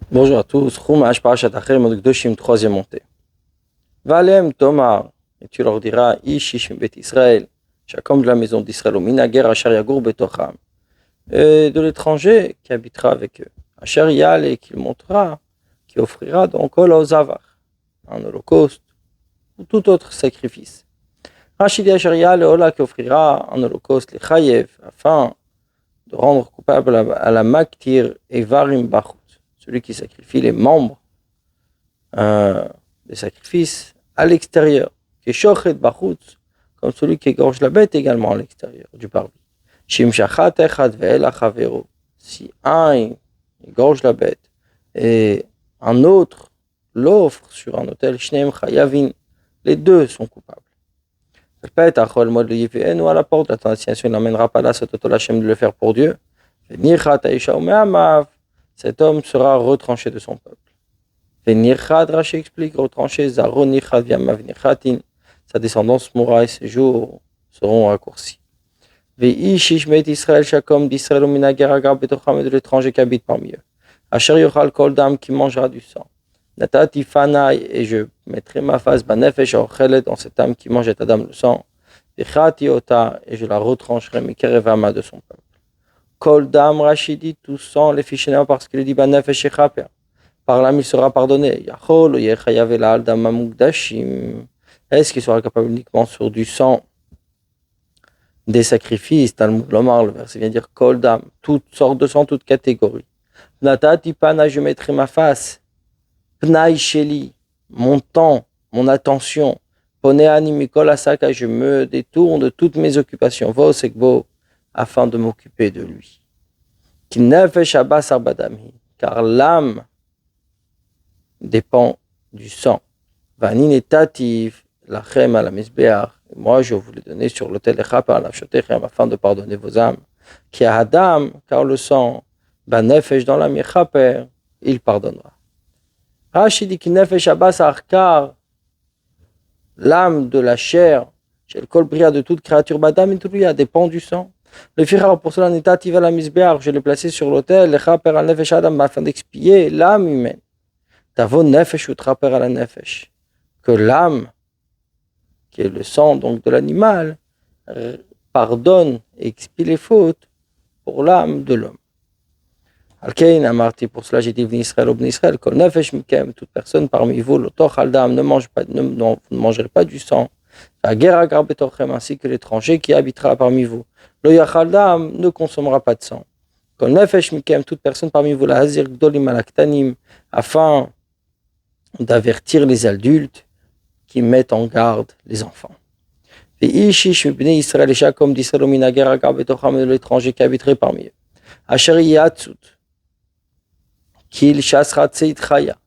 Bonjour à tous, Chumash Parashat Acharei Mot Kedoshim, troisième montée. Valem Tomar, et tu leur diras, Ish Ish Bet Israël, chacun de la maison d'Israël, au Minager Asher Yagur Betocham, et de l'étranger qui habitera avec eux. Asher Yal, et qu'il montera, qui offrira donc Ol Ozavar, un holocauste, ou tout autre sacrifice. Rachid Asher Yal, Ola, qui offrira un holocauste, les Chayev, afin de rendre coupable à la Maktir et Varim Bachut, celui qui sacrifie les membres des sacrifices à l'extérieur, qui est Shochet Bachut, comme celui qui égorge la bête également à l'extérieur du parvis. Shim Shachat Echad Ve'ela Chavero, si un égorge la bête et un autre l'offre sur un autel, Shneim Chayavin, les deux sont coupables. Répète, Achol Mod Yevenu à la porte, la tentation n'amènera pas là cet autolachem de le faire pour Dieu. Venirchat Aisha Omeamav, cet homme sera retranché de son peuple. Venirchad, Rashi explique, retranché, Zaro Nirchad Viamav Nirchatin, sa descendance mourra et ses jours seront raccourcis. Veish Ishmet Israël, chaque homme d'Israël, au Minager Agar Betocham, et de l'étranger qui habite parmi eux. Asher Yochal Kol Dam, qui mangera du sang. Natati Fanai, et je mettrai ma face, Banefesh Orchelet, dans cette âme qui mange Adam le sang. Vechati Ota, et je la retrancherai, Mekerevama, de son peuple. Kol Dam, Rachidi, tout sang, les fichénins, parce qu'il dit Banefesh Echaper. Par l'âme, il sera pardonné. Yachol, Yechayav el Aldam Mamugdashim. Est-ce qu'il sera capable uniquement sur du sang des sacrifices? Talmud Lomar, le verset vient dire Kol Dam, toutes sortes de sang, toutes catégories. Natati Pana, je mettrai ma face. Pnai Sheli, mon temps, mon attention. Poneani Mikol Asaka, je me détourne de toutes mes occupations. Vo Sekbo, afin de m'occuper de lui. Kinefesh Abbas Arbadami, car l'âme dépend du sang. Vanin tativ lachem à la misbeach. Moi, je vous l'ai donné sur l'autel Echaper à la Shotechem afin de pardonner vos âmes. Qui a Adam, car le sang, banefesh dans la Echaper, il pardonnera. Rashi dit Kinefesh Abbas car l'âme de la chair, chez le kol bria de toute créature, badam et tout dépend du sang. Le firar, pour cela, n'est tativ à la misbeach. Je l'ai placé sur l'autel Echaper al nefesh Adam afin d'expier l'âme humaine. Tavo nefesh ou traper à la nefesh, que l'âme, qui est le sang donc de l'animal, pardonne et expie les fautes pour l'âme de l'homme. Alkein amarti, pour cela j'ai dit Bnei Israël, Bnei Israël, kol nefesh mikem, toute personne parmi vous, l'otoch aldam, ne mangerez pas du sang, la guerre agar betochem, ainsi que l'étranger qui habitera parmi vous. Lo yachaldam ne consommera pas de sang. Kol nefesh mikem, toute personne parmi vous, la hazir gdolim alaktanim, afin d'avertir les adultes qui mettent en garde les enfants. Et Israël, et chaque homme d'Israël, au Minager Agar Betocham, de l'étranger qui habiterait parmi eux. Asher Yatsut, Kil Shasrat Seit Chaya,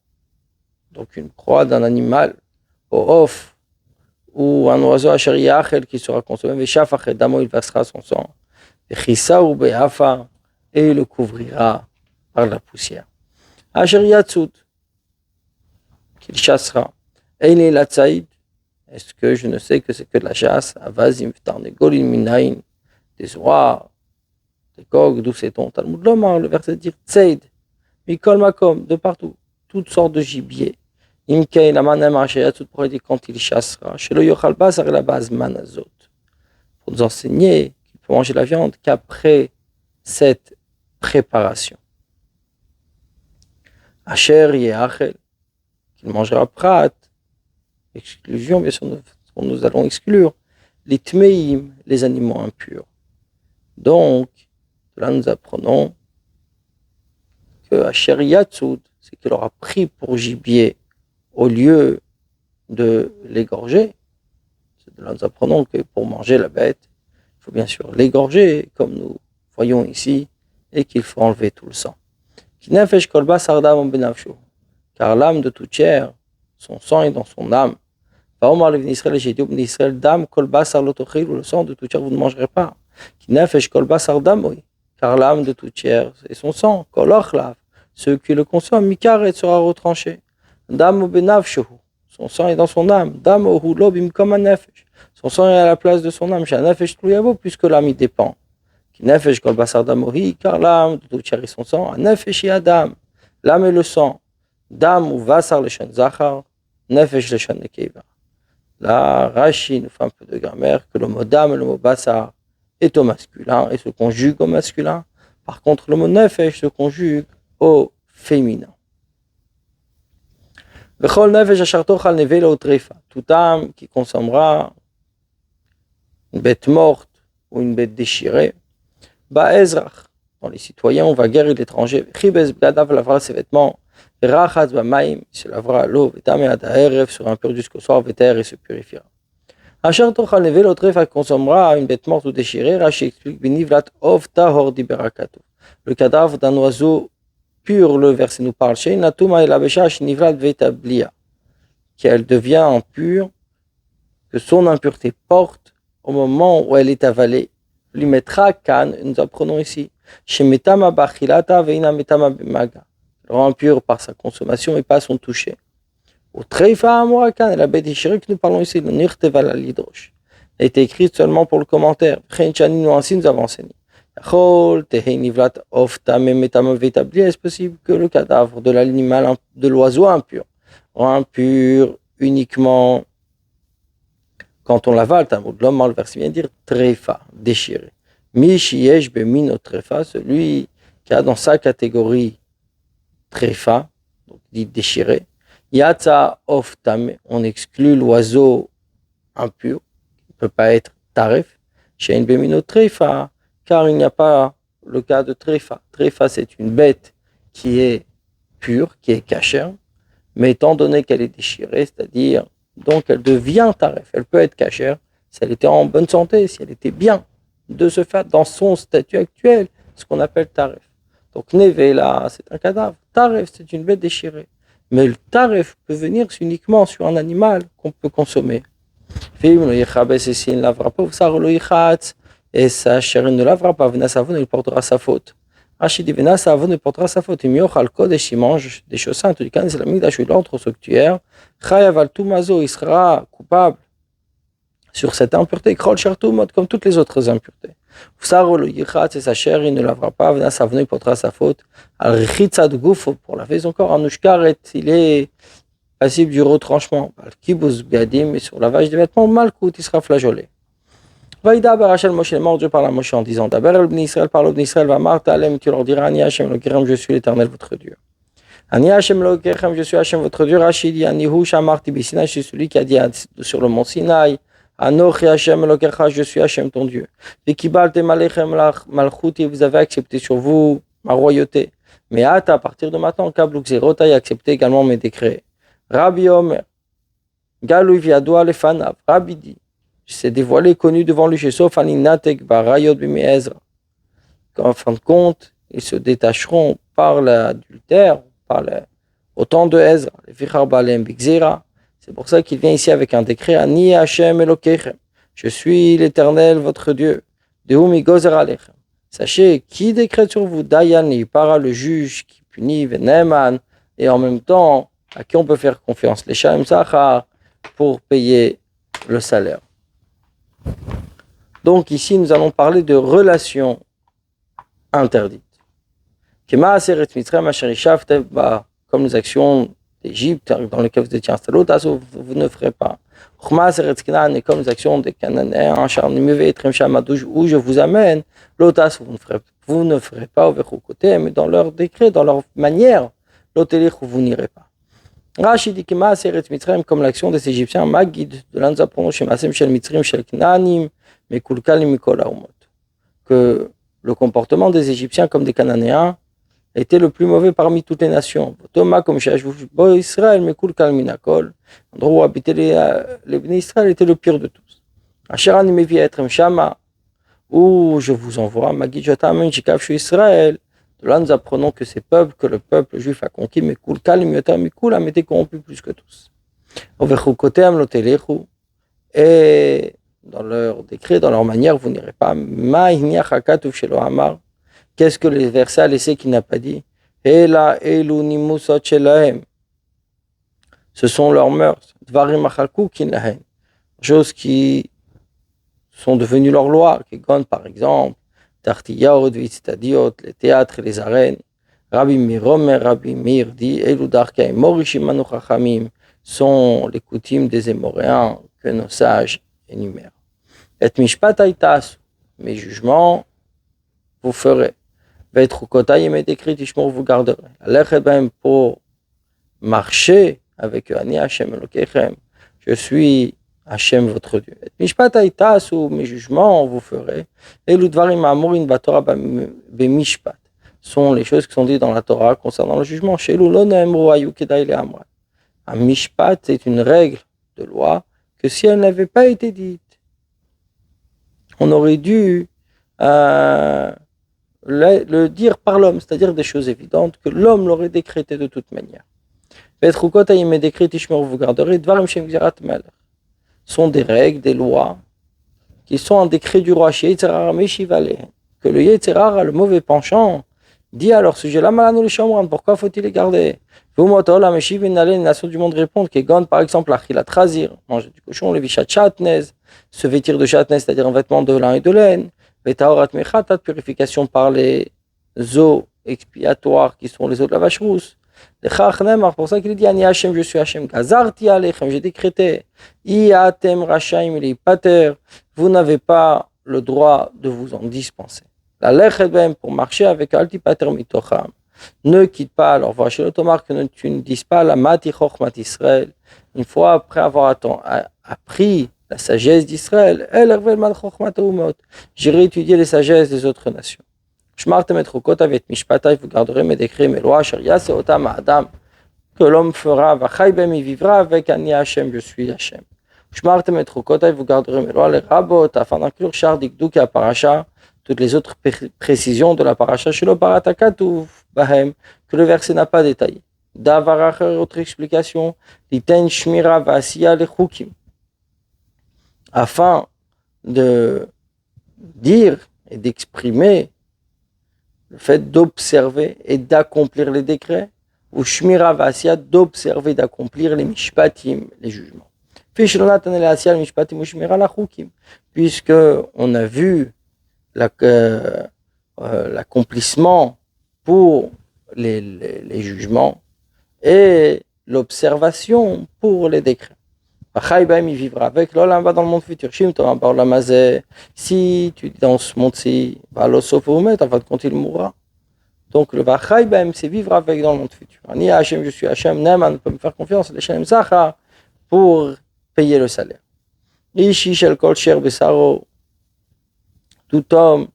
donc une proie d'un animal, au off, ou un oiseau Asher Yachel qui sera consommé, Veshafachet Damo, il versera son sang, Vechissa ou Beafa, et il le couvrira par la poussière. Asher Yatsut, qu'il chassera. Einé la tsaïd, est-ce que je ne sais que c'est que de la chasse? Avazim v'tarnegolin minayin, des oies, des coqs, d'où c'est-on? Talmud Lomar, le verset dit tsaïd, mikol makom, de partout, toutes sortes de gibier. Imkei la manem hachayatzut, pour dire quand il chassera. Shelo yochal basar la base manazot, pour nous enseigner qu'il peut manger la viande qu'après cette préparation. Asher yeachel, qu'il mangera prat, exclusion, bien sûr, nous allons exclure les tmeim, les animaux impurs. Donc, là nous apprenons que Asher Yatsud, c'est qu'il aura pris pour gibier au lieu de l'égorger. De là nous apprenons que pour manger la bête, il faut bien sûr l'égorger, comme nous voyons ici, et qu'il faut enlever tout le sang. Car l'âme de toute chair, son sang est dans son âme. J'ai dit au Bnei Israël, dam kol basar lo tochil, le sang de toute chair vous ne mangerez pas. Car l'âme de toute chair est son sang. Kol ochlav, ceux qui le consomment, mikaret sera retranché. Dam benavshehu, son sang est dans son âme. Dam ohu lo bimkom hanefesh, son sang est à la place de son âme. Shanefesh tluyavo, puisque l'âme y dépend. Nefesh kol basar damohi, car l'âme de toute chair est son sang. Nefesh adam, l'âme et le sang, dam ou vasar leshon zachar, nefesh leshon nekeva. Là, Rashi nous fait un peu de grammaire, que le mot dam et le mot basar est au masculin et se conjugue au masculin. Par contre, le mot nefesh se conjugue au féminin. V'chol nefesh asher tochal neve lo treifa. Toute âme qui consommera une bête morte ou une bête déchirée, ba'ezrach, dans les citoyens, on va guérir l'étranger, chibes b'gadav lavera ses vêtements, rachatz ba'maim, il se lavera à l'eau, v'tameh ad ha'erev, sera impur jusqu'au soir, v'ter, et se purifiera. Asher tochal neve lo treifa consommera une bête morte ou déchirée, Rashi explique, b'nivlat ov tahor di berakatu. Le cadavre d'un oiseau pur, le verset nous parle, shein natuma el abeshash nivlat ve'tablia, qu'elle devient impure, que son impureté porte au moment où elle est avalée. Lui mettra kan, nous apprenons ici, chez metama bachilata veina metama bemaga, elle rend impure par sa consommation et pas son toucher. Au treifa amorakan, la bête déchirée que nous parlons ici, le nirteva la lidrosh, a été écrite seulement pour le commentaire. Chenchani nous enseigne, nous avons enseigné. Est-ce possible que le cadavre de l'animal, de l'oiseau impur, rend impur uniquement quand on l'avale? Talmud l'homme, le verset vient dire treifa, déchiré. Mishiesh bemino treifa, celui qui a dans sa catégorie treifa, donc dit déchiré. Yatsa of tame, on exclut l'oiseau impur, qui ne peut pas être taref. Shein bemino treifa, car il n'y a pas le cas de treifa. Treifa, c'est une bête qui est pure, qui est cachère, mais étant donné qu'elle est déchirée, c'est-à-dire donc elle devient taref. Elle peut être cachère si elle était en bonne santé, si elle était bien. De ce fait, dans son statut actuel, ce qu'on appelle taref. Donc neve là, c'est un cadavre. Taref, c'est une bête déchirée. Mais le taref peut venir uniquement sur un animal qu'on peut consommer. S'il ne lavera pas, et sa chair ne lavera pas, Venasavon, il portera sa faute. Rachid dit Venasavon, il portera sa faute. Il mange des choses saintes, du can islamique, d'achou l'ordre sanctuaire. Chayav al tumazo, il sera coupable sur cette impureté, krol shertumot, comme toutes les autres impuretés. Vsaro le yichat, et sa chair, il ne lavera pas, Venasavon, il portera sa faute. Al richitza de goufo, pour laver son corps, anushkaret, il est passible du retranchement. Al kibuz biadim, et sur lavage des vêtements, malkout, il sera flageolé. Vaïda Barachel Moshe, mort Dieu parle à Moshe en disant Daber el Bnei Israël, parle au Bnei Israël, va Martha Alem, tu leur diras Ani Hashem Elokeichem, je suis l'Éternel votre Dieu. Ani Hashem Elokeichem, je suis Hashem votre Dieu. Rachid dit Anihu Shamarti Bisinaï, je suis celui qui a dit sur le mont Sinaï Anochi Hashem Elokeicha, je suis Hashem ton Dieu. Vikibal te Malechem Malchuti, vous avez accepté sur vous ma royauté. Mais à partir de maintenant, Kabluk Zerota a accepté également mes décrets. Rabbi Omer, Galou Viadoua Lefanav, Rabbi dit s'est dévoilé, connu devant lui chez Sofani Natek Barayot Bimi Ezra. En fin de compte, ils se détacheront par l'adultère, au temps de Ezra. C'est pour ça qu'il vient ici avec un décret Ani Hashem Elokeichem. Je suis l'Éternel, votre Dieu. Deumi Gozer Alechem. Sachez qui décrète sur vous Dayan, il para le juge qui punit Veneman, et en même temps à qui on peut faire confiance, les Shalem Sachar, pour payer le salaire. Donc ici, nous allons parler de relations interdites. Comme les actions d'Égypte dans lesquelles vous étiez installés, vous ne ferez pas. Et comme les actions des Cananéens, où je vous amène, vous ne ferez pas, mais dans leur décret, dans leur manière, vous n'irez pas. Rashi dit comme l'action des Égyptiens, Magid, de là nous apprenons chez Masem, chez Mitzrim, chez Knaanim, mais Kulkal Mikol Aumot, que le comportement des Égyptiens comme des Cananéens était le plus mauvais parmi toutes les nations. Thomas, comme chez Israël, mais Kulkal Minakol, l'endroit où habitaient les Bnei Israël était le pire de tous. Asherani Mevi Etrem Shama, où je vous envoie, Magid Jotamen, Jikav chez Israël. De là, nous apprenons que ces peuples que le peuple juif a conquis, mais Mikulam étaient corrompus plus que tous. Et dans leur décret, dans leur manière, vous n'irez pas. Qu'est-ce que les versets a laissé qu'il n'a pas dit? Ce sont leurs mœurs. Choses qui sont devenues leur loi. Par exemple, Tartiyot, Vitztadiot, les théâtres et les arènes. Rabbi Meir, Rabbi Meir dit, Elu darkei morishimanu chachamim, sont les coutumes des Émoréens que nos sages énumèrent. Et mishpat haïtas, mes jugements, vous ferez. Vet chukotai et mes décrets, tishmor, vous garderez. Alechet bahem, pour marcher avec eux, ani Hashem Elokechem, je suis Hashem votre Dieu. Et mishpat haïtas, ou mes jugements, vous ferez. Elu dvarim amurin batorah b'mishpat, sont les choses qui sont dites dans la Torah concernant le jugement. Chez nous, un mishpat, c'est une règle de loi que si elle n'avait pas été dite, on aurait dû le dire par l'homme, c'est-à-dire des choses évidentes que l'homme l'aurait décrété de toute manière. Vous garderez, sont des règles, des lois qui sont un décret du roi, que le Yetzer, le mauvais penchant, dit à leur sujet, pourquoi faut-il les garder? Les nations du monde répondent, par exemple, manger du cochon, le vichat chatnez, se vêtir de chatnez, c'est-à-dire un vêtement de lin et de laine, purification par les eaux expiatoires qui sont les eaux de la vache rousse. Pour ça qu'il dit, Ani Hashem, je suis Hashem, Gazarti Alechem, j'ai décrété, Iatem Rashaim, il est pater, vous n'avez pas le droit de vous en dispenser. La lechet ben pour marcher avec altipater mitocham. Ne quitte pas leur voie chez l'automar que tu ne dises pas la mati chochmat Israël. Une fois après avoir appris la sagesse d'Israël, el ervel mal chochmat umot. J'irai étudier les sagesses des autres nations. Shmartem et chokot avec mishpatai, vous garderez mes décrets, mes lois, sharia c'est otam adam que l'homme fera, vachai ben il vivra avec Ani Hashem, je suis Hashem. Shmartem et chokot, vous garderez mes lois, les rabot afin d'inclure char dikduk à paracha. Toutes les autres précisions de la paracha Shelo Baratakatu Bahem, que le verset n'a pas détaillé. Davaracher, autre explication, Liten Shmira Vasiya le Chukim, afin de dire et d'exprimer le fait d'observer et d'accomplir les décrets, ou Shmira Vasiya, d'observer, d'accomplir les Mishpatim, les jugements. Puisque on a vu l'accomplissement pour les jugements et l'observation pour les décrets. Il vivra avec l'Olam va dans le monde futur. Si tu dis dans ce monde-ci, en fin de compte il mourra. Donc le Vachaïbaim, c'est vivre avec dans le monde futur. Ani Hashem, je suis Hashem, Neman peut me faire confiance, les Shalem Zachar, pour payer le salaire. Ishi shel kol sher besaro, tout homme,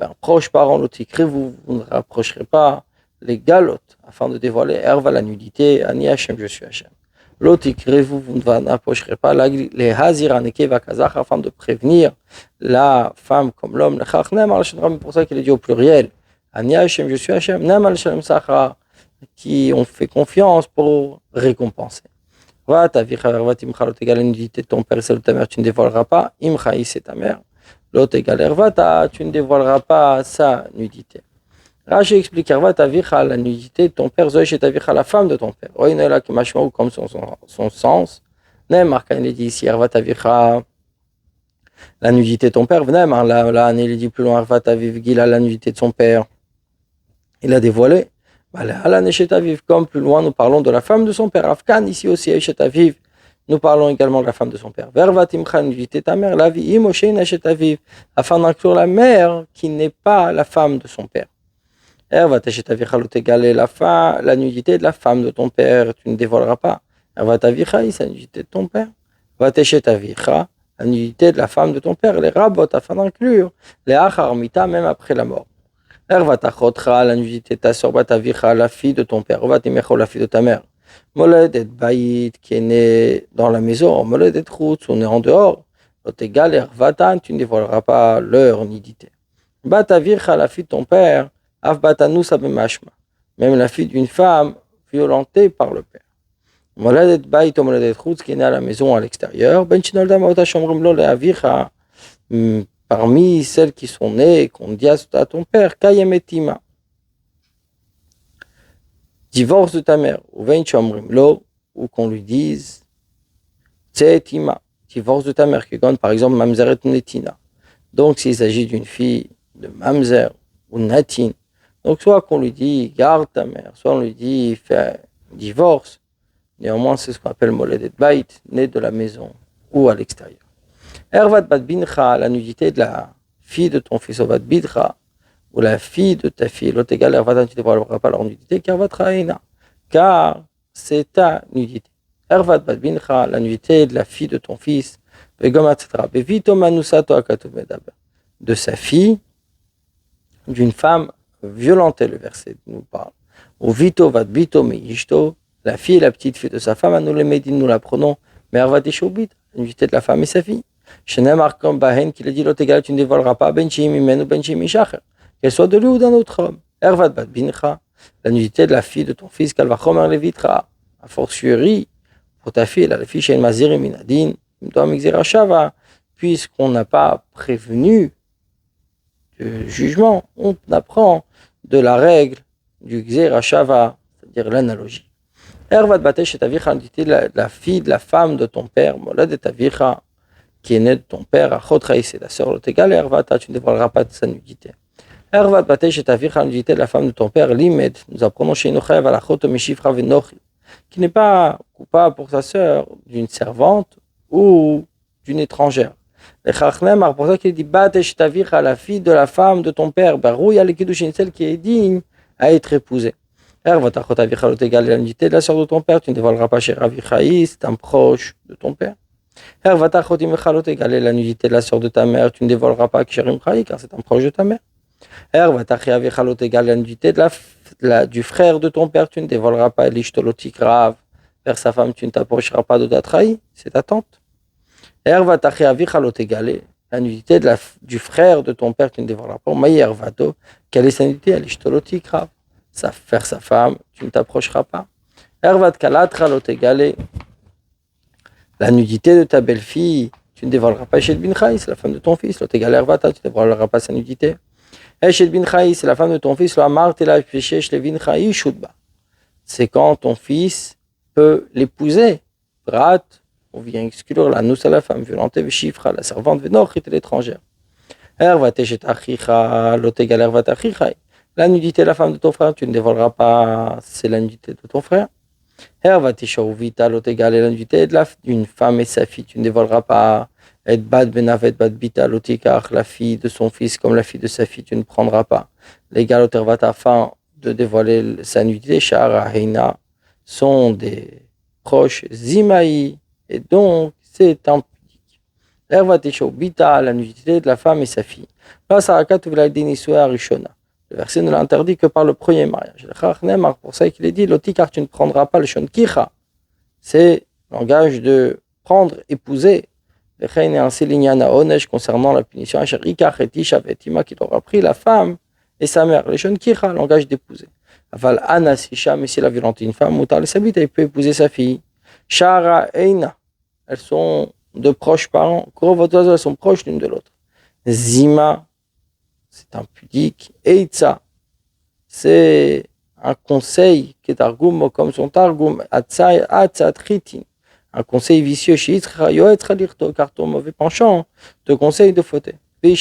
un proche parent, vous ne rapprocherez pas les galotes afin de dévoiler Herva la nudité, Ani Hashem, je suis Hashem. Vous ne n'approcherez pas les Hazir Nekeva Kazach afin de prévenir la femme comme l'homme, pour ça qu'il est dit au pluriel, Ani Hashem, je suis Hashem, Nemal Shalem Sachar, qui ont fait confiance pour récompenser. Va ta vie, la nudité de ton père, c'est ta mère, tu ne dévoileras pas, Imchaï, c'est ta mère. L'autre égale Hervata, tu ne dévoileras pas sa nudité. Rashi explique Hervata vicha, la nudité de ton père, Zoïch et ta vicha, la femme de ton père. Oinola qui machmou comme son sens. Neymar, quand il est dit ici Hervata vicha, la nudité de ton père, Neymar, là, il est dit plus loin Hervata vivgila, la nudité de son père. Il a dévoilé. Ala nesheta viv, comme plus loin nous parlons de la femme de son père. Afkan, ici aussi, Esheta viv. Nous parlons également de la femme de son père. Vervatimcha, nudité ta mère, la vie, imoshe nesheta viv, afin d'inclure la mère qui n'est pas la femme de son père. Hervatesheta vicha l'otegale, la nudité de la femme de ton père, tu ne dévoileras pas. Hervatavicha, c'est la nudité de ton père. Vatesheta vicha, la nudité de la femme de ton père, les rabot, afin d'inclure les acharmita, même après la mort. Hervatachotra, la nudité de ta sœur, Batavicha, la fille de ton père. Hervatimecho, la fille de ta mère. Moledet Baït, qui est né dans la maison, Moledet Routz, on est en dehors. L'otégal Hervatan, tu ne dévoileras pas leur nudité. Batavircha, la fille de ton père, Avbatanu Sabemashma, même la fille d'une femme violentée par le père. Moledet Baït, Moledet Routz, qui est né à la maison à l'extérieur. Benchinolda Maota Shomrimlo, le Avircha, parmi celles qui sont nées, qu'on dit à ton père, Kayemetima. Divorce de ta mère, ou qu'on lui dise Tsetima, divorce de ta mère, qui gagne par exemple Mamzeret Netina. Donc s'il s'agit d'une fille de Mamzer ou Natin, Donc, soit qu'on lui dit garde ta mère, soit on lui dit fais divorce. Néanmoins, c'est ce qu'on appelle moledet bait, né de la maison ou à l'extérieur. Ervat bat bincha, la nudité de la fille de ton fils,ovat bidra, ou la fille de ta fille, l'autre égal, ervat, tu ne dévoileras pas leur nudité, car c'est ta nudité. Ervat bat bincha, la nudité de la fille de ton fils, de sa fille, d'une femme violentée, le verset nous parle. Ou vito vat bito me ishto, la fille et la petite fille de sa femme, nous les médines, nous la prenons, mais ervat et shobit, la nudité de la femme et sa fille. Shenemar comme Bahen, qui a dit l'autre égal, tu ne dévoileras pas ben shimimenu ben shimishacher, qu'elle soit de lui ou d'un autre homme. Ervat bat bincha, la nudité de la fille de ton fils, kalvachomer levitra, a fortiori, pour ta fille, la fille chez une maziri minadin, puisqu'on n'a pas prévenu du jugement, on apprend de la règle du Xerashava, c'est-à-dire l'analogie. Ervat batesh et tavicha, la fille de la femme de ton père, molad et tavicha, qui est née de ton père, achotraï, c'est la sœur, l'otégal, ervata, tu ne dévoileras pas de sa nudité. Ervat batesh et tavicha, la nudité de la femme de ton père, limed, nous apprenons chez Nochev, à la chot, meshifra venochi, qui n'est pas coupable pour sa sœur d'une servante ou d'une étrangère. Le Chachnem, pour ça qu'il dit Batesh Tavicha, la fille de la femme de ton père, Barouya le Kiddushin, celle qui est digne à être épousée. Ervatachot Tavicha, l'otégal, la nudité de la sœur de ton père, tu ne dévoileras pas chez Ravichaï, c'est un proche de ton père. Ervatachot Imecha, l'otégal, la nudité de la sœur de ta mère, tu ne dévoileras pas chez Rimchaï, car c'est un proche de ta mère. Ervatachot Avicha, l'otégal, la nudité de du frère de ton père, tu ne dévoileras pas l'ishtoloti grave. Vers sa femme, tu ne t'approcheras pas de ta trahi, c'est ta tante. Ervatachi avicha l'otégalé, la nudité du frère de ton père, tu ne dévoileras pas. Maï ervato, quelle est sa nudité? Elle ishtoloti grave. Vers sa femme, tu ne t'approcheras pas. Ervat kalatra l'otégalé, la nudité de ta belle-fille, tu ne dévoileras pas chez Binchaï, c'est la femme de ton fils. L'otégalé ervata, tu ne dévoileras pas sa nudité. Chez Binchaï, c'est la femme de ton fils. C'est quand ton fils peut l'épouser. Brat, on vient exclure la nous à la femme violentée, Veshifra, la servante, Venochit, l'étrangère. La nudité de la femme de ton frère, tu ne dévoileras pas, c'est la nudité de ton frère. La nudité d'une femme et sa fille, tu ne dévoileras pas. Et bad benavet bad bita lotikar, la fille de son fils comme la fille de sa fille, tu ne prendras pas. Les galotervat afin de dévoiler sa nudité, Shara Heina, sont des proches Zimaï, et donc c'est impudique. L'ervatécho bita, la nudité de la femme et sa fille. Là, Sarakat Vladinisuya Rishona. Le verset ne l'interdit que par le premier mariage. Le Chachnem, pour ça qu'il est dit, lotikar, tu ne prendras pas le shon kicha. C'est le langage de prendre, épouser. Et ainsi l'ignana onesh concernant la punition, qui aura pris la femme et sa mère. Les jeunes kicha, langage d'épouser. Aval anasisha, mais si elle a violenté une femme, mutar les sabit, elle peut épouser sa fille. Shara eina, elles sont de proches parents. Kurovotozo, elles sont proches l'une de l'autre. Zima, c'est impudique. Eitza, c'est un conseil qui est argum comme son targum, atzat ritin. Un conseil vicieux, car ton mauvais penchant te conseille de fauter. Une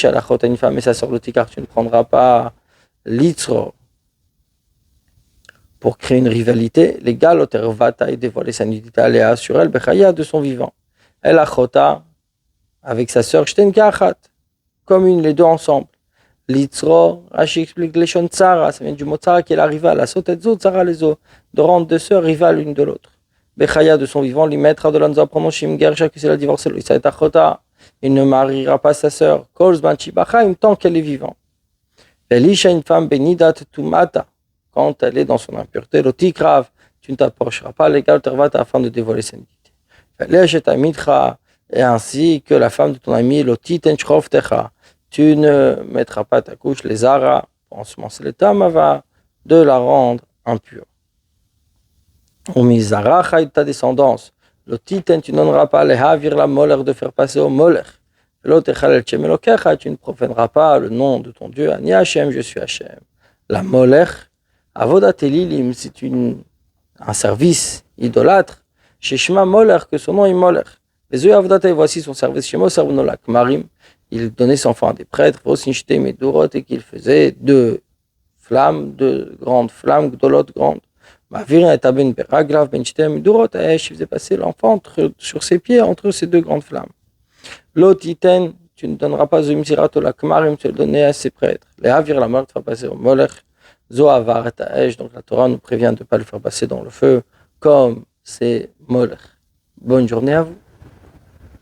femme et sa sœur car tu ne prendras pas l'itzro pour créer une rivalité. Les galotervata et dévoiler sa nudité aléa sur elle, bechaya de son vivant. Elle achota avec sa sœur shtenka comme une, les deux ensemble. L'itzro, Rashi explique les shon tsara, ça vient du mot tsara qui est la rivale, la sotetzo tsara les eaux, de rendre deux sœurs rivales l'une de l'autre. Bechaya de son vivant, l'imètre de l'anza prononce Shimger, chaque s'il a divorcé, il ne mariera pas sa sœur, Kolzban Chibachaim, tant qu'elle est vivante. Elisha, une femme bénidat tumata, quand elle est dans son impureté, l'otikrav, tu ne t'approcheras pas, l'égal tervata, afin de dévoiler sa nudité. Et ainsi que la femme de ton ami, l'otiten chrovtecha, tu ne mettras pas ta couche, les aras, pour ensemencer le tamava, de la rendre impure. Ou mizaracha et ta descendance. Le titan, tu n'donneras pas les havir la moller de faire passer au moller. L'autre, tu ne profaneras pas le nom de ton Dieu. Ani Hachem, je suis Hachem. La moller, avodat elilim, c'est un service idolâtre. Sheshma moller, que son nom est moller. Les œufs avodat, voici son service. Shemo sarunolak marim. Il donnait son enfant à des prêtres, et qu'il faisait 2 flammes, de grandes flammes, gdolot grandes. Ma'avir et ben beraglav ben shtem midurot, il faisait passer l'enfant sur ses pieds entre ces deux grandes flammes. L'otiten, tu ne donneras pas zimzirato la kmarim, tu le donner à ses prêtres. Les avir la mort te fera passer au molech. Zoavar et Aesh, donc la Torah nous prévient de ne pas le faire passer dans le feu, comme c'est molech. Bonne journée à vous.